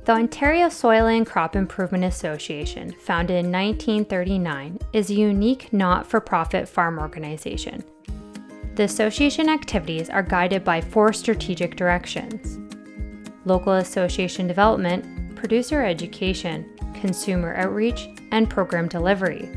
The Ontario Soil and Crop Improvement Association, founded in 1939, is a unique not-for-profit farm organization. The association activities are guided by 4 strategic directions: local association development, producer education, consumer outreach, and program delivery.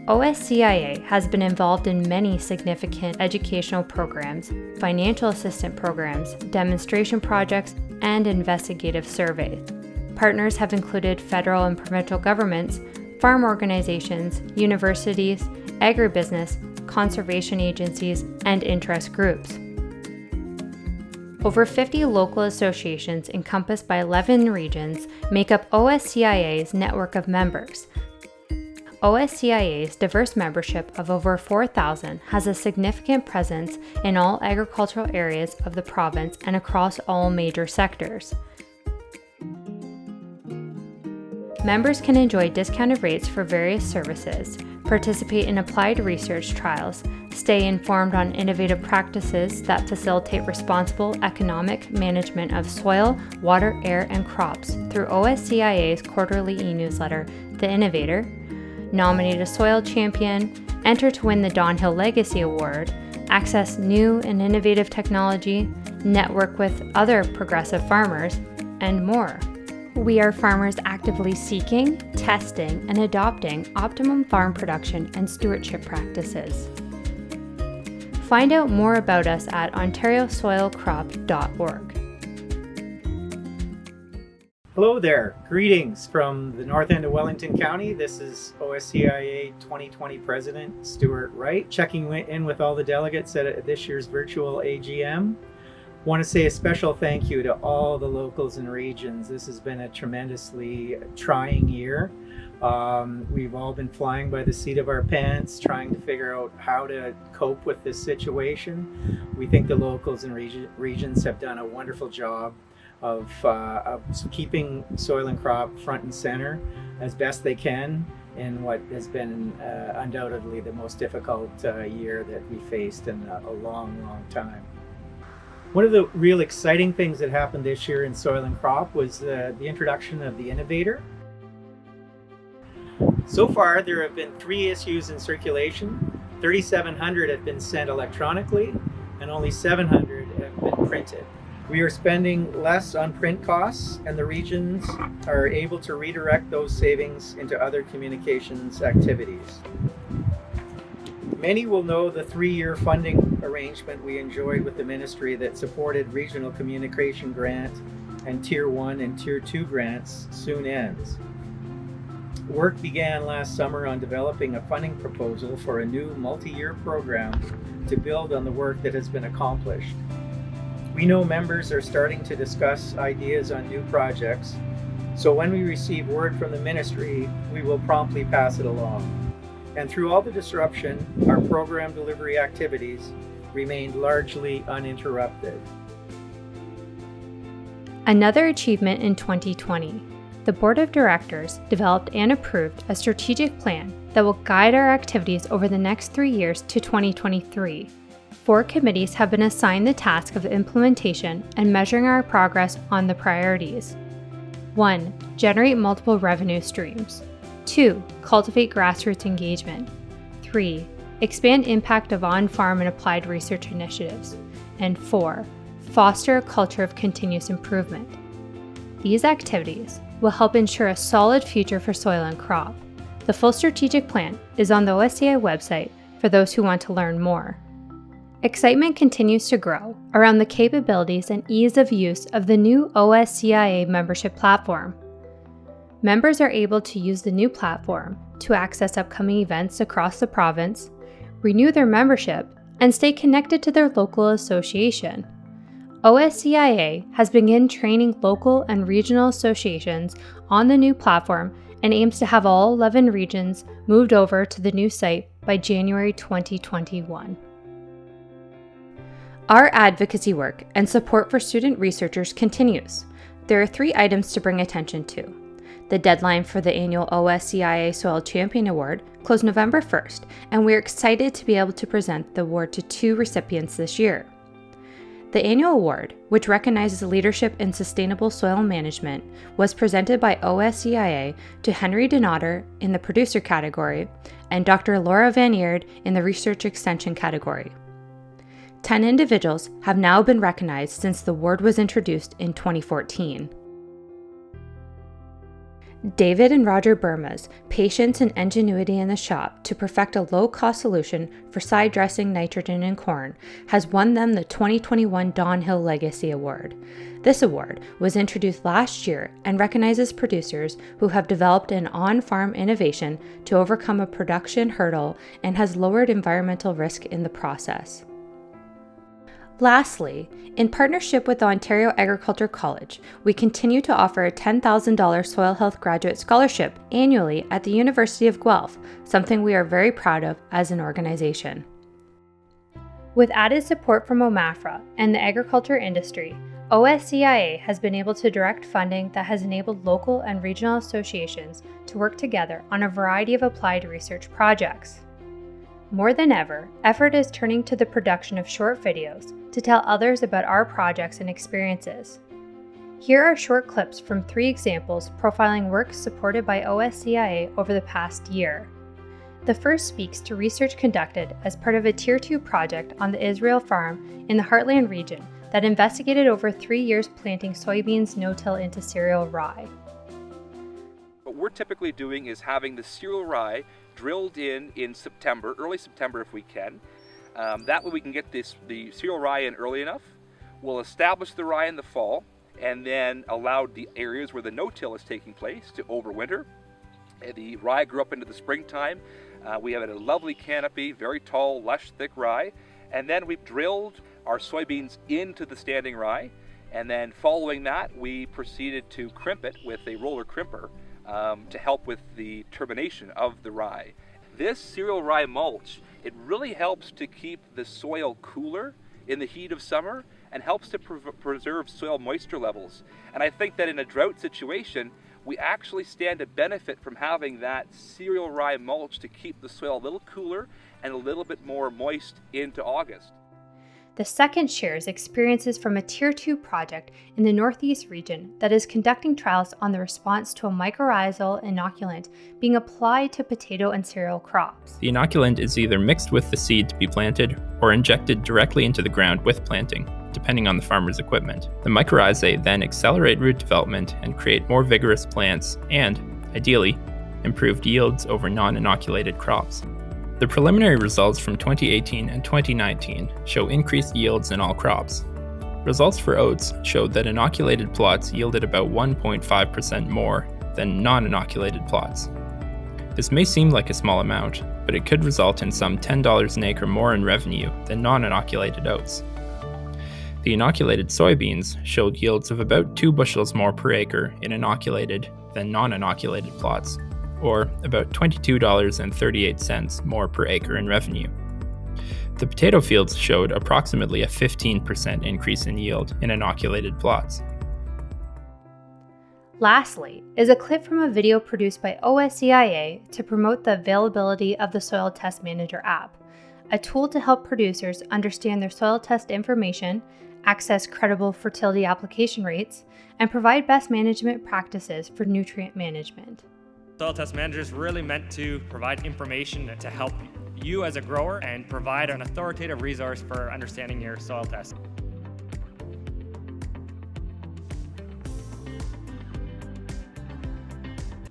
OSCIA has been involved in many significant educational programs, financial assistance programs, demonstration projects, and investigative surveys. Partners have included federal and provincial governments, farm organizations, universities, agribusiness, conservation agencies, and interest groups. Over 50 local associations encompassed by 11 regions make up OSCIA's network of members. OSCIA's diverse membership of over 4,000 has a significant presence in all agricultural areas of the province and across all major sectors. Members can enjoy discounted rates for various services, participate in applied research trials, stay informed on innovative practices that facilitate responsible economic management of soil, water, air, and crops through OSCIA's quarterly e-newsletter, The Innovator, nominate a soil champion, enter to win the Don Hill Legacy Award, access new and innovative technology, network with other progressive farmers, and more. We are farmers actively seeking, testing, and adopting optimum farm production and stewardship practices. Find out more about us at ontariosoilcrop.org. Hello there. Greetings from the north end of Wellington County. This is OSCIA 2020 President Stuart Wright, checking in with all the delegates at this year's virtual AGM. Want to say a special thank you to all the locals and regions. This has been a tremendously trying year. We've all been flying by the seat of our pants, trying to figure out how to cope with this situation. We think the locals and regions have done a wonderful job of keeping soil and crop front and center as best they can in what has been undoubtedly the most difficult year that we faced in a long, long time. One of the real exciting things that happened this year in soil and crop was the introduction of the Innovator. So far, there have been 3 issues in circulation. 3,700 have been sent electronically, and only 700 have been printed. We are spending less on print costs, and the regions are able to redirect those savings into other communications activities. Many will know the 3-year funding arrangement we enjoyed with the ministry that supported regional communication grant and Tier 1 and Tier 2 grants soon ends. Work began last summer on developing a funding proposal for a new multi-year program to build on the work that has been accomplished. We know members are starting to discuss ideas on new projects, so when we receive word from the ministry, we will promptly pass it along. And through all the disruption, our program delivery activities remained largely uninterrupted. Another achievement in 2020, the Board of Directors developed and approved a strategic plan that will guide our activities over the next 3 years to 2023. 4 committees have been assigned the task of implementation and measuring our progress on the priorities. 1. Generate multiple revenue streams. 2. Cultivate grassroots engagement. 3. Expand impact of on-farm and applied research initiatives. And 4. Foster a culture of continuous improvement. These activities will help ensure a solid future for soil and crop. The full strategic plan is on the OSCIA website for those who want to learn more. Excitement continues to grow around the capabilities and ease of use of the new OSCIA membership platform. Members are able to use the new platform to access upcoming events across the province, renew their membership, and stay connected to their local association. OSCIA has begun training local and regional associations on the new platform and aims to have all 11 regions moved over to the new site by January 2021. Our advocacy work and support for student researchers continues. There are 3 items to bring attention to. The deadline for the annual OSCIA Soil Champion Award closed November 1st, and we're excited to be able to present the award to 2 recipients this year. The annual award, which recognizes leadership in sustainable soil management, was presented by OSCIA to Henry Donater in the producer category and Dr. Laura Van Eerd in the research extension category. 10 individuals have now been recognized since the award was introduced in 2014. David and Roger Burma's patience and ingenuity in the shop to perfect a low-cost solution for side dressing nitrogen in corn has won them the 2021 Don Hill Legacy Award. This award was introduced last year and recognizes producers who have developed an on-farm innovation to overcome a production hurdle and has lowered environmental risk in the process. Lastly, in partnership with the Ontario Agriculture College, we continue to offer a $10,000 Soil Health Graduate Scholarship annually at the University of Guelph, something we are very proud of as an organization. With added support from OMAFRA and the agriculture industry, OSCIA has been able to direct funding that has enabled local and regional associations to work together on a variety of applied research projects. More than ever, effort is turning to the production of short videos to tell others about our projects and experiences. Here are short clips from 3 examples profiling work supported by OSCIA over the past year. The first speaks to research conducted as part of a Tier 2 project on the Israel Farm in the Heartland region that investigated over 3 years planting soybeans no-till into cereal rye. What we're typically doing is having the cereal rye drilled in September, early September if we can. That way we can get the cereal rye in early enough. We'll establish the rye in the fall and then allow the areas where the no-till is taking place to overwinter. The rye grew up into the springtime. We have a lovely canopy, very tall, lush, thick rye. And then we've drilled our soybeans into the standing rye. And then following that, we proceeded to crimp it with a roller crimper to help with the turbination of the rye. This cereal rye mulch, it really helps to keep the soil cooler in the heat of summer and helps to preserve soil moisture levels. And I think that in a drought situation, we actually stand to benefit from having that cereal rye mulch to keep the soil a little cooler and a little bit more moist into August. The second shares experiences from a Tier 2 project in the Northeast region that is conducting trials on the response to a mycorrhizal inoculant being applied to potato and cereal crops. The inoculant is either mixed with the seed to be planted or injected directly into the ground with planting, depending on the farmer's equipment. The mycorrhizae then accelerate root development and create more vigorous plants and, ideally, improved yields over non-inoculated crops. The preliminary results from 2018 and 2019 show increased yields in all crops. Results for oats showed that inoculated plots yielded about 1.5% more than non-inoculated plots. This may seem like a small amount, but it could result in some $10 an acre more in revenue than non-inoculated oats. The inoculated soybeans showed yields of about 2 bushels more per acre in inoculated than non-inoculated plots, or about $22.38 more per acre in revenue. The potato fields showed approximately a 15% increase in yield in inoculated plots. Lastly is a clip from a video produced by OSCIA to promote the availability of the Soil Test Manager app, a tool to help producers understand their soil test information, access credible fertility application rates, and provide best management practices for nutrient management. Soil Test Manager is really meant to provide information to help you as a grower and provide an authoritative resource for understanding your soil test.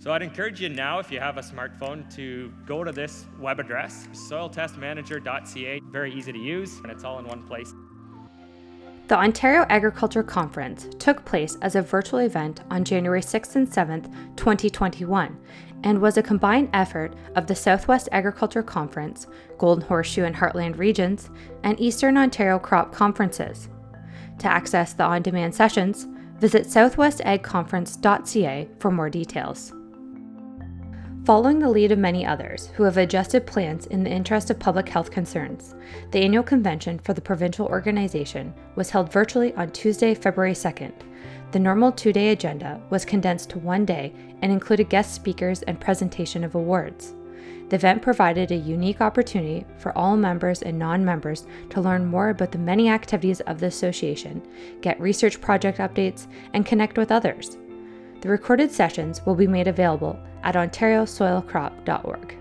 So I'd encourage you now, if you have a smartphone, to go to this web address, soiltestmanager.ca. Very easy to use, and it's all in one place. The Ontario Agriculture Conference took place as a virtual event on January 6th and 7th, 2021, and was a combined effort of the Southwest Agriculture Conference, Golden Horseshoe and Heartland Regions, and Eastern Ontario Crop Conferences. To access the on-demand sessions, visit southwestagconference.ca for more details. Following the lead of many others who have adjusted plans in the interest of public health concerns, the annual convention for the provincial organization was held virtually on Tuesday, February 2nd. The normal 2-day agenda was condensed to 1 day and included guest speakers and presentation of awards. The event provided a unique opportunity for all members and non-members to learn more about the many activities of the association, get research project updates, and connect with others. The recorded sessions will be made available at ontariosoilcrop.org.